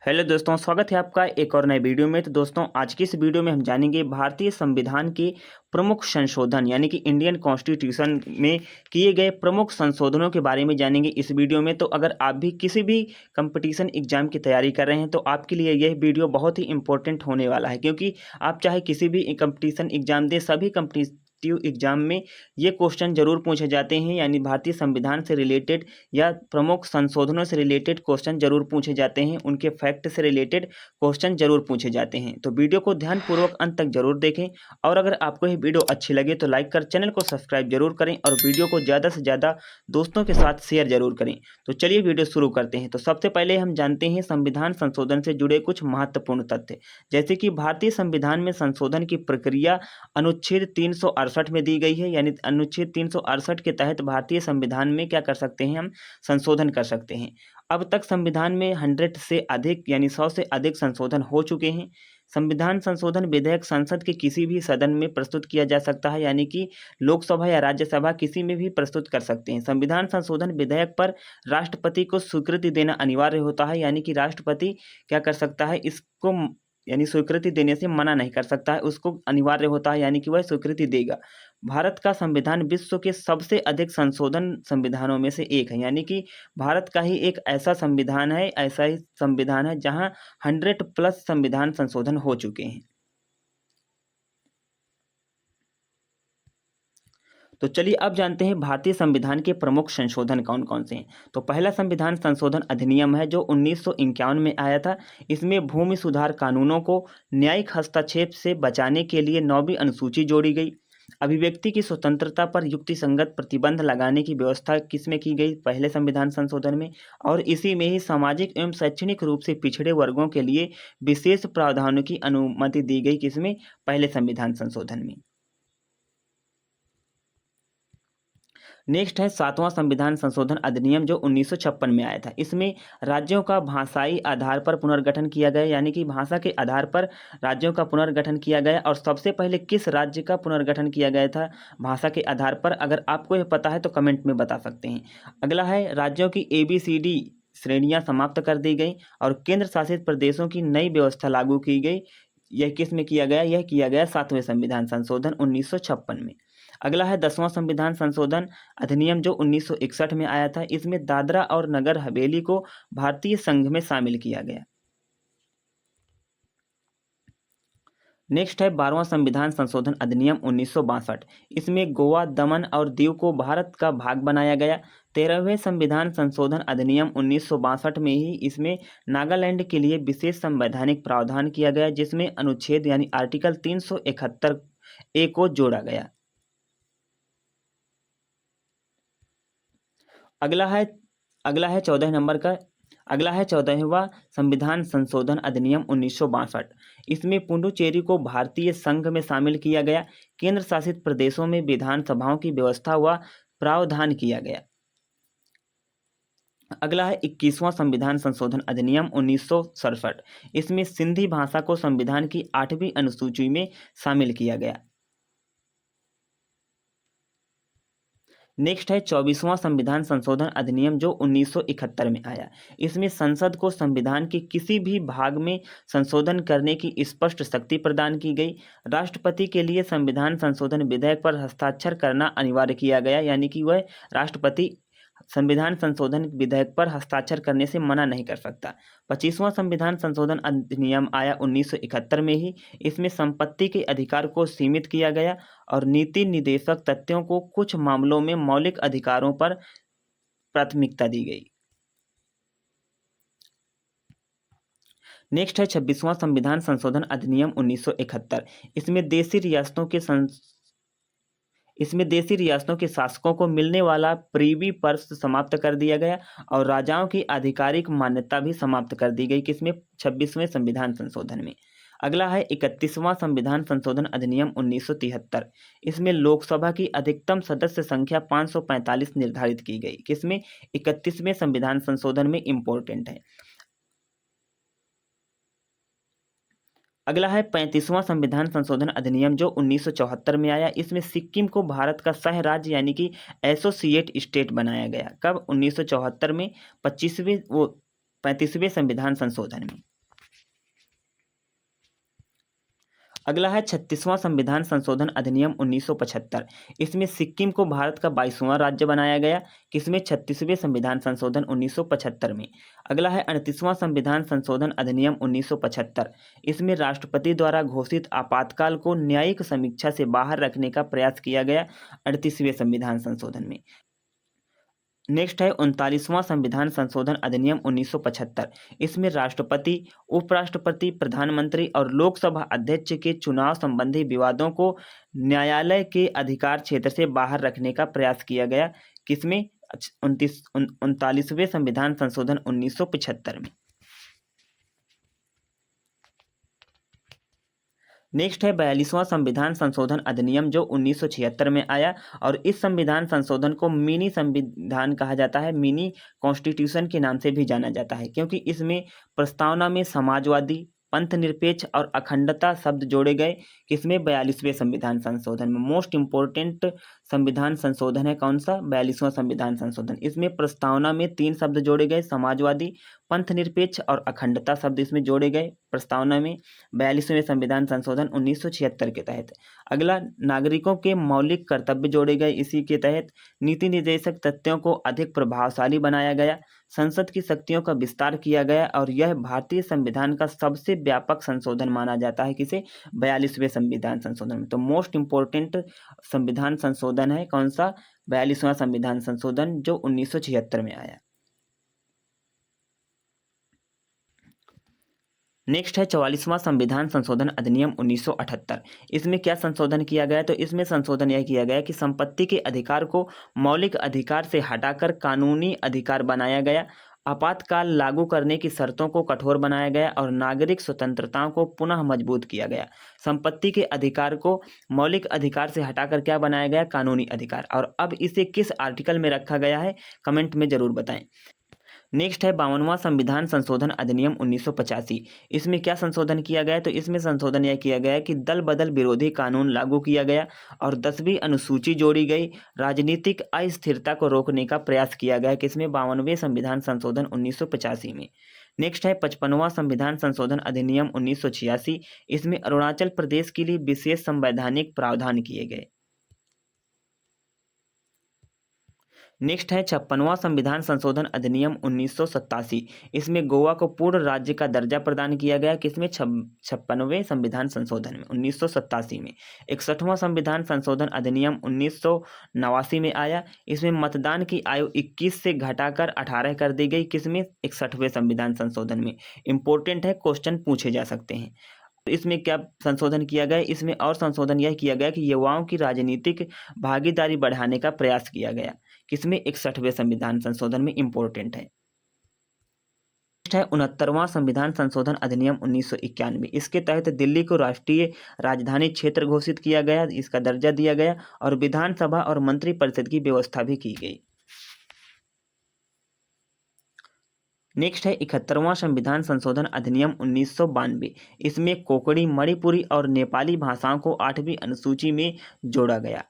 Hello दोस्तों, स्वागत है आपका एक और नए वीडियो में। तो दोस्तों, आज की इस वीडियो में हम जानेंगे भारतीय संविधान के प्रमुख संशोधन यानी कि इंडियन कॉन्स्टिट्यूशन में किए गए प्रमुख संशोधनों के बारे में जानेंगे इस वीडियो में। तो अगर आप भी किसी भी कंपटीशन एग्जाम की तैयारी कर रहे हैं तो आपके लिए यह वीडियो बहुत ही इंपॉर्टेंट होने वाला है, क्योंकि आप चाहे किसी भी कंपटीशन एग्जाम दें, सभी कंपटीटिव एग्जाम में ये क्वेश्चन जरूर पूछे जाते हैं, यानी भारतीय संविधान से रिलेटेड या प्रमुख संशोधनों से रिलेटेड क्वेश्चन जरूर पूछे जाते हैं, उनके फैक्ट से रिलेटेड क्वेश्चन जरूर पूछे जाते हैं। तो वीडियो को ध्यानपूर्वक अंत तक जरूर देखें, और अगर आपको ये वीडियो अच्छी लगे तो लाइक कर चैनल को सब्सक्राइब जरूर करें और वीडियो को ज़्यादा से ज़्यादा दोस्तों के साथ शेयर जरूर करें। तो चलिए वीडियो शुरू करते हैं। तो सबसे पहले हम जानते हैं संविधान संशोधन से जुड़े कुछ महत्वपूर्ण तथ्य, जैसे कि भारतीय संविधान में संशोधन की प्रक्रिया अनुच्छेद 368 में दी गई है। यानी अनुच्छेद 368 के तहत भारतीय संविधान में क्या कर सकते हैं, हम संशोधन कर सकते हैं। अब तक संविधान में 100 से अधिक यानी 100 से अधिक संशोधन हो चुके हैं। संविधान संशोधन विधेयक संसद के किसी भी सदन में प्रस्तुत किया जा सकता है, यानी कि लोकसभा या राज्यसभा किसी में भी प्रस्तुत कर सकते हैं। संविधान संशोधन विधेयक पर राष्ट्रपति को स्वीकृति देना अनिवार्य होता है, यानी कि राष्ट्रपति क्या कर सकता है, इसको यानी स्वीकृति देने से मना नहीं कर सकता है, उसको अनिवार्य होता है, यानी कि वह स्वीकृति देगा। भारत का संविधान विश्व के सबसे अधिक संशोधन संविधानों में से एक है, यानी कि भारत का ही एक ऐसा संविधान है, ऐसा ही संविधान है जहां 100+ संविधान संशोधन हो चुके हैं। तो चलिए अब जानते हैं भारतीय संविधान के प्रमुख संशोधन कौन कौन से हैं। तो पहला संविधान संशोधन अधिनियम है जो 1951 में आया था। इसमें भूमि सुधार कानूनों को न्यायिक हस्तक्षेप से बचाने के लिए 9वीं अनुसूची जोड़ी गई। अभिव्यक्ति की स्वतंत्रता पर युक्तिसंगत प्रतिबंध लगाने की व्यवस्था किसमें की गई, पहले संविधान संशोधन में। और इसी में ही सामाजिक एवं शैक्षणिक रूप से पिछड़े वर्गों के लिए विशेष प्रावधानों की अनुमति दी गई, किसमें, पहले संविधान संशोधन में। नेक्स्ट है 7वां संविधान संशोधन अधिनियम जो 1956 में आया था। इसमें राज्यों का भाषाई आधार पर पुनर्गठन किया गया, यानी कि भाषा के आधार पर राज्यों का पुनर्गठन किया गया। और सबसे पहले किस राज्य का पुनर्गठन किया गया था भाषा के आधार पर, अगर आपको यह पता है तो कमेंट में बता सकते हैं। अगला है राज्यों की ABCD श्रेणियां समाप्त कर दी गई और केंद्र शासित प्रदेशों की नई व्यवस्था लागू की गई। यह किस में किया गया, यह किया गया 7वें संविधान संशोधन 1956 में। अगला है 10वां संविधान संशोधन अधिनियम जो 1961 में आया था। इसमें दादरा और नगर हवेली को भारतीय संघ में शामिल किया गया। नेक्स्ट है 12वां संविधान संशोधन अधिनियम 1962। इसमें गोवा, दमन और दीव को भारत का भाग बनाया गया। 13वें संविधान संशोधन अधिनियम 1962 में ही इसमें नागालैंड के लिए विशेष संवैधानिक प्रावधान किया गया, जिसमें अनुच्छेद यानी आर्टिकल 371A को जोड़ा गया। अगला है अगला है 14 नंबर का अगला है 14वां संविधान संशोधन अधिनियम 1962। इसमें पुडुचेरी को भारतीय संघ में शामिल किया गया। केंद्र शासित प्रदेशों में विधानसभाओं की व्यवस्था व प्रावधान किया गया। अगला है 21वां संविधान संशोधन अधिनियम 1967। इसमें सिंधी भाषा को संविधान की 8वीं अनुसूची में शामिल किया गया। नेक्स्ट है 24वां संविधान संशोधन अधिनियम जो 1971 में आया। इसमें संसद को संविधान के किसी भी भाग में संशोधन करने की स्पष्ट शक्ति प्रदान की गई। राष्ट्रपति के लिए संविधान संशोधन विधेयक पर हस्ताक्षर करना अनिवार्य किया गया, यानी कि वह राष्ट्रपति संविधान संशोधन विधेयक पर हस्ताक्षर करने से मना नहीं कर सकता। 25वां संविधान संशोधन अधिनियम आया 1971 में ही। इसमें संपत्ति के अधिकार को सीमित किया गया और नीति निर्देशक तथ्यों को कुछ मामलों में मौलिक अधिकारों पर प्राथमिकता दी गई। नेक्स्ट है 26वां संविधान संशोधन अधिनियम 1971। इसमें देशी रियासतों के शासकों को मिलने वाला प्रीवी पर्स समाप्त कर दिया गया और राजाओं की आधिकारिक मान्यता भी समाप्त कर दी गई, किसमें, 26वें संविधान संशोधन में। अगला है 31वां संविधान संशोधन अधिनियम 1973। इसमें लोकसभा की अधिकतम सदस्य संख्या 545 निर्धारित की गई, किसमें, 31वें संविधान संशोधन में इंपॉर्टेंट है। अगला है 35वां संविधान संशोधन अधिनियम जो 1974 में आया। इसमें सिक्किम को भारत का सह राज्य यानी कि एसोसिएट स्टेट बनाया गया। कब, 1974 में 35वें संविधान संशोधन में। अगला है 36वां संविधान संशोधन अधिनियम 1975। इसमें सिक्किम को भारत का 22वां राज्य बनाया गया, किसमें 36वें संविधान संशोधन 1975 में। अगला है 38वां संविधान संशोधन अधिनियम 1975। इसमें राष्ट्रपति द्वारा घोषित आपातकाल को न्यायिक समीक्षा से बाहर रखने का प्रयास किया गया 38वें संविधान संशोधन में। नेक्स्ट है 39वां संविधान संशोधन अधिनियम 1975। इसमें राष्ट्रपति, उपराष्ट्रपति, प्रधानमंत्री और लोकसभा अध्यक्ष के चुनाव संबंधी विवादों को न्यायालय के अधिकार क्षेत्र से बाहर रखने का प्रयास किया गया, किसमें 39वें संविधान संशोधन 1975 में। नेक्स्ट है 42वां संविधान संशोधन अधिनियम जो 1976 में आया, और इस संविधान संशोधन को मिनी संविधान कहा जाता है, मिनी कॉन्स्टिट्यूशन के नाम से भी जाना जाता है, क्योंकि इसमें प्रस्तावना में समाजवादी, पंथ निरपेक्ष और अखंडता शब्द जोड़े गए, किसमें 42वें संविधान संशोधन में। मोस्ट इंपोर्टेंट संविधान संशोधन है कौन सा? 42वां संविधान संशोधन। इसमें प्रस्तावना में 3 शब्द जोड़े गए, समाजवादी, पंथ निरपेक्ष और अखंडता शब्द इसमें जोड़े गए प्रस्तावना में 42वें संविधान संशोधन 1976 के तहत। अगला, नागरिकों के मौलिक कर्तव्य जोड़े गए इसी के तहत। नीति निर्देशक तथ्यों को अधिक प्रभावशाली बनाया गया, संसद की शक्तियों का विस्तार किया गया, और यह भारतीय संविधान का सबसे व्यापक संशोधन माना जाता है, किसे? 42वें संविधान संशोधन में। तो मोस्ट इंपोर्टेंट संविधान संशोधन है कौन सा? 42वां संविधान संशोधन जो 1976 में आया। नेक्स्ट है 44वां संविधान संशोधन अधिनियम 1978। इसमें क्या संशोधन किया गया? तो इसमें संशोधन यह किया गया कि संपत्ति के अधिकार को मौलिक अधिकार से हटाकर कानूनी अधिकार बनाया गया, आपातकाल लागू करने की शर्तों को कठोर बनाया गया, और नागरिक स्वतंत्रताओं को पुनः मजबूत किया गया। संपत्ति के अधिकार को मौलिक अधिकार से हटाकर क्या बनाया गया? कानूनी अधिकार। और अब इसे किस आर्टिकल में रखा गया है? कमेंट में जरूर बताएं। नेक्स्ट है 52वां संविधान संशोधन अधिनियम 1985। इसमें क्या संशोधन किया गया? तो इसमें संशोधन यह किया गया कि दल बदल विरोधी कानून लागू किया गया, और 10वीं अनुसूची जोड़ी गई, राजनीतिक अस्थिरता को रोकने का प्रयास किया गया, किसमें? 52वें संविधान संशोधन 1985 में। नेक्स्ट है 55वां संविधान संशोधन अधिनियम 1986। इसमें अरुणाचल प्रदेश के लिए विशेष संवैधानिक प्रावधान किए गए। नेक्स्ट है 56वां संविधान संशोधन अधिनियम 1987। इसमें गोवा को पूर्ण राज्य का दर्जा प्रदान किया गया, किसमें? 56वें संविधान संशोधन में 1987 में। 61वां संविधान संशोधन अधिनियम 1989 में आया। इसमें मतदान की आयु 21 से घटाकर 18 कर दी गई, किसमें? 61वें संविधान संशोधन में। इंपॉर्टेंट है, क्वेश्चन पूछे जा सकते हैं। इसमें क्या संशोधन किया गया? इसमें और संशोधन यह किया गया कि युवाओं की राजनीतिक भागीदारी बढ़ाने का प्रयास किया गया, किसमें? 61वें संविधान संशोधन में। इंपॉर्टेंट है। नेक्स्ट है 69वां संविधान संशोधन अधिनियम 1991। इसके तहत दिल्ली को राष्ट्रीय राजधानी क्षेत्र घोषित किया गया, इसका दर्जा दिया गया, और विधानसभा और मंत्रिपरिषद की व्यवस्था भी की गई। नेक्स्ट है 71वां संविधान संशोधन अधिनियम 1992। इसमें कोंकणी, मणिपुरी और नेपाली भाषाओं को 8वीं अनुसूची में जोड़ा गया।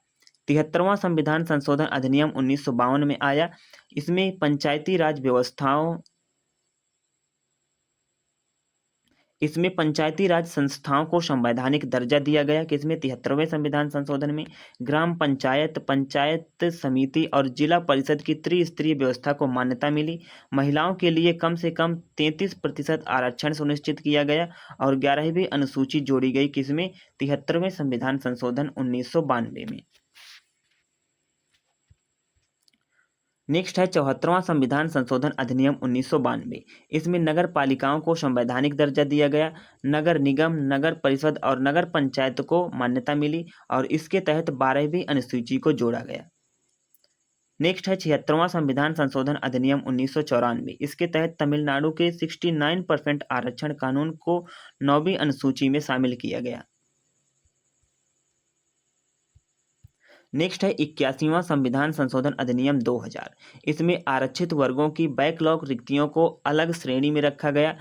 73वां संविधान संशोधन अधिनियम 1952 में आया। इसमें पंचायती राज व्यवस्थाओं इसमें पंचायती राज संस्थाओं को संवैधानिक दर्जा दिया गया, किसमें? 73वें संविधान संशोधन में। ग्राम पंचायत, पंचायत समिति और जिला परिषद की त्रिस्तरीय व्यवस्था को मान्यता मिली। महिलाओं के लिए कम से कम 33% आरक्षण सुनिश्चित किया गया, और 11वीं अनुसूची जोड़ी गई, किसमें? 73वें संविधान संशोधन 1992 में। नेक्स्ट है 74वां संविधान संशोधन अधिनियम 1992। इसमें नगर पालिकाओं को संवैधानिक दर्जा दिया गया, नगर निगम, नगर परिषद और नगर पंचायत को मान्यता मिली, और इसके तहत 12वीं अनुसूची को जोड़ा गया। नेक्स्ट है 76वां संविधान संशोधन अधिनियम 1994। इसके तहत तमिलनाडु के 69% आरक्षण कानून को 9वीं अनुसूची में शामिल किया गया। नेक्स्ट है 81वां संविधान संशोधन अधिनियम 2000। इसमें आरक्षित वर्गों की बैकलॉग रिक्तियों को अलग श्रेणी में रखा गया।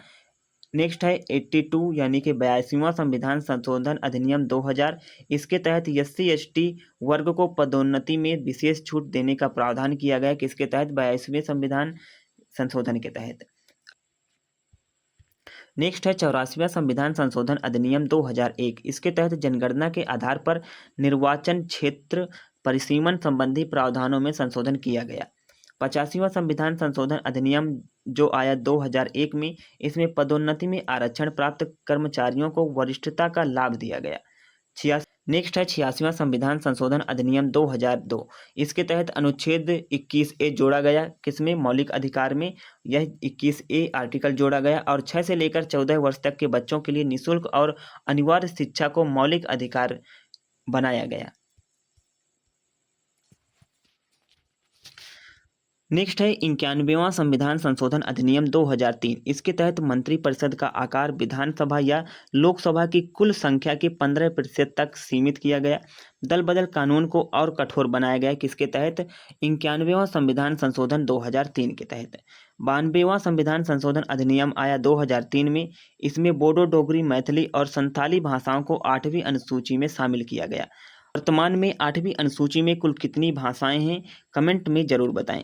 नेक्स्ट है 82 यानी कि 82वां संविधान संशोधन अधिनियम 2000। इसके तहत SC ST वर्ग को पदोन्नति में विशेष छूट देने का प्रावधान किया गया, किसके तहत? 82वें संविधान संशोधन के तहत। नेक्स्ट है 84वां संविधान संशोधन अधिनियम 2001। इसके तहत जनगणना के आधार पर निर्वाचन क्षेत्र परिसीमन संबंधी प्रावधानों में संशोधन किया गया। 85वां संविधान संशोधन अधिनियम जो आया 2001 में, इसमें पदोन्नति में आरक्षण प्राप्त कर्मचारियों को वरिष्ठता का लाभ दिया गया। नेक्स्ट है 86वां संविधान संशोधन अधिनियम 2002। इसके तहत अनुच्छेद 21A जोड़ा गया। किसमें? मौलिक अधिकार में यह 21A आर्टिकल जोड़ा गया और 6 से लेकर 14 वर्ष तक के बच्चों के लिए निःशुल्क और अनिवार्य शिक्षा को मौलिक अधिकार बनाया गया। नेक्स्ट है 91वां संविधान संशोधन अधिनियम 2003। इसके तहत मंत्रिपरिषद का आकार विधानसभा या लोकसभा की कुल संख्या के 15% तक सीमित किया गया। दल बदल कानून को और कठोर बनाया गया। किसके तहत? 91वां संविधान संशोधन 2003 के तहत। 92वां संविधान संशोधन अधिनियम आया 2003 में। इसमें बोडो, डोगरी, मैथिली और संथाली भाषाओं को 8वीं अनुसूची में शामिल किया गया। वर्तमान में 8वीं अनुसूची में कुल कितनी भाषाएं हैं? कमेंट में जरूर बताएं।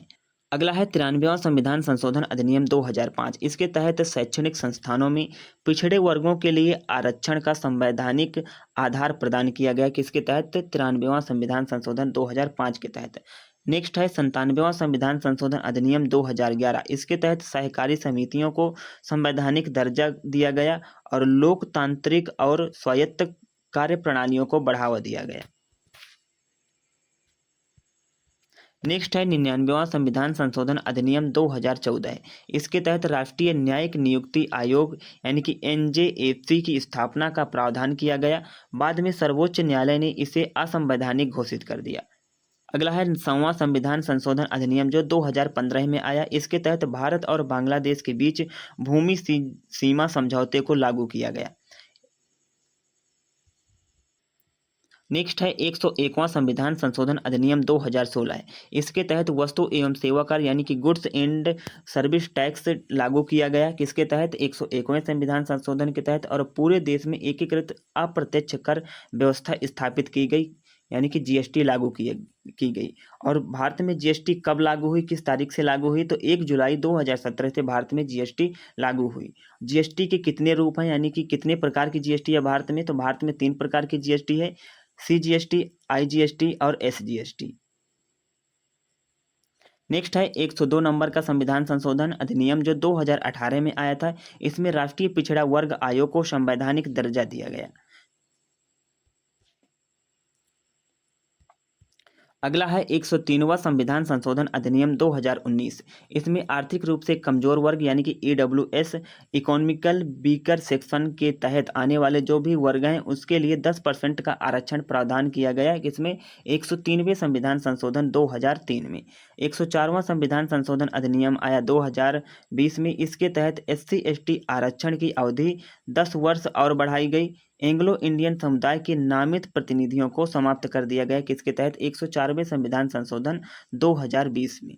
अगला है 93वां संविधान संशोधन अधिनियम 2005। इसके तहत शैक्षणिक संस्थानों में पिछड़े वर्गों के लिए आरक्षण का संवैधानिक आधार प्रदान किया गया। किसके तहत? 93वां संविधान संशोधन 2005 के तहत। नेक्स्ट है 97वां संविधान संशोधन अधिनियम 2011। इसके तहत सहकारी समितियों को संवैधानिक दर्जा दिया गया और लोकतांत्रिक और स्वायत्त कार्यप्रणालियों को बढ़ावा दिया गया। नेक्स्ट है 99वां संविधान संशोधन अधिनियम 2014 है। इसके तहत राष्ट्रीय न्यायिक नियुक्ति आयोग यानी कि NJAC की स्थापना का प्रावधान किया गया। बाद में सर्वोच्च न्यायालय ने इसे असंवैधानिक घोषित कर दिया। अगला है 100वां संविधान संशोधन अधिनियम जो 2015 में आया। इसके तहत भारत और बांग्लादेश के बीच भूमि सीमा समझौते को लागू किया गया। नेक्स्ट है 101वां संविधान संशोधन अधिनियम 2016 है। इसके तहत वस्तु एवं सेवा कर यानी कि गुड्स एंड सर्विस टैक्स लागू किया गया। किसके तहत? 101वें संविधान संशोधन के तहत। और पूरे देश में एकीकृत अप्रत्यक्ष कर व्यवस्था स्थापित की गई यानी कि GST लागू की गई। और भारत में GST कब लागू हुई, किस तारीख से लागू हुई? तो 1 जुलाई 2017 से भारत में GST लागू हुई। GST के कितने रूप हैं यानी कि कितने प्रकार की GST है भारत में? तो भारत में 3 प्रकार की GST है, CGST, IGST और SGST। नेक्स्ट है 102 नंबर का संविधान संशोधन अधिनियम जो 2018 में आया था। इसमें राष्ट्रीय पिछड़ा वर्ग आयोग को संवैधानिक दर्जा दिया गया। अगला है 103वां संविधान संशोधन अधिनियम 2019। इसमें आर्थिक रूप से कमजोर वर्ग यानी कि EWS इकोनॉमिकल वीकर सेक्शन के तहत आने वाले जो भी वर्ग हैं उसके लिए 10% का आरक्षण प्रावधान किया गया है। इसमें 103वें संविधान संशोधन 2003 में। 104वां संविधान संशोधन अधिनियम आया 2020 में। इसके तहत SC ST आरक्षण की अवधि 10 वर्ष और बढ़ाई गई। एंग्लो इंडियन समुदाय के नामित प्रतिनिधियों को समाप्त कर दिया गया। किसके तहत? 104वें संविधान संशोधन 2020 में।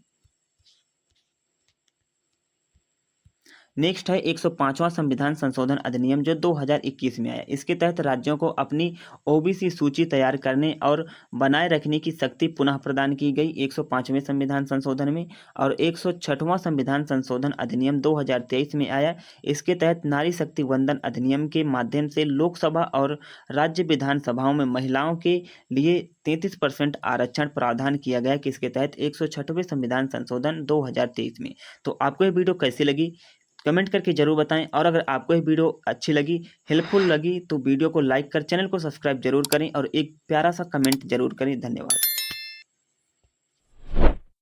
नेक्स्ट है 105वां संविधान संशोधन अधिनियम जो 2021 में आया। इसके तहत राज्यों को अपनी OBC सूची तैयार करने और बनाए रखने की शक्ति पुनः प्रदान की गई 105वें संविधान संशोधन में। और 106वां संविधान संशोधन अधिनियम 2023 में आया। इसके तहत नारी शक्ति वंदन अधिनियम के माध्यम से लोकसभा और राज्य विधानसभाओं में महिलाओं के लिए 33% आरक्षण प्रावधान किया गया। किसके तहत? 106वें संविधान संशोधन 2023 में। तो आपको ये वीडियो कैसी लगी कमेंट करके जरूर बताएं। और अगर आपको ये वीडियो अच्छी लगी, हेल्पफुल लगी तो वीडियो को लाइक कर चैनल को सब्सक्राइब जरूर करें और एक प्यारा सा कमेंट जरूर करें। धन्यवाद।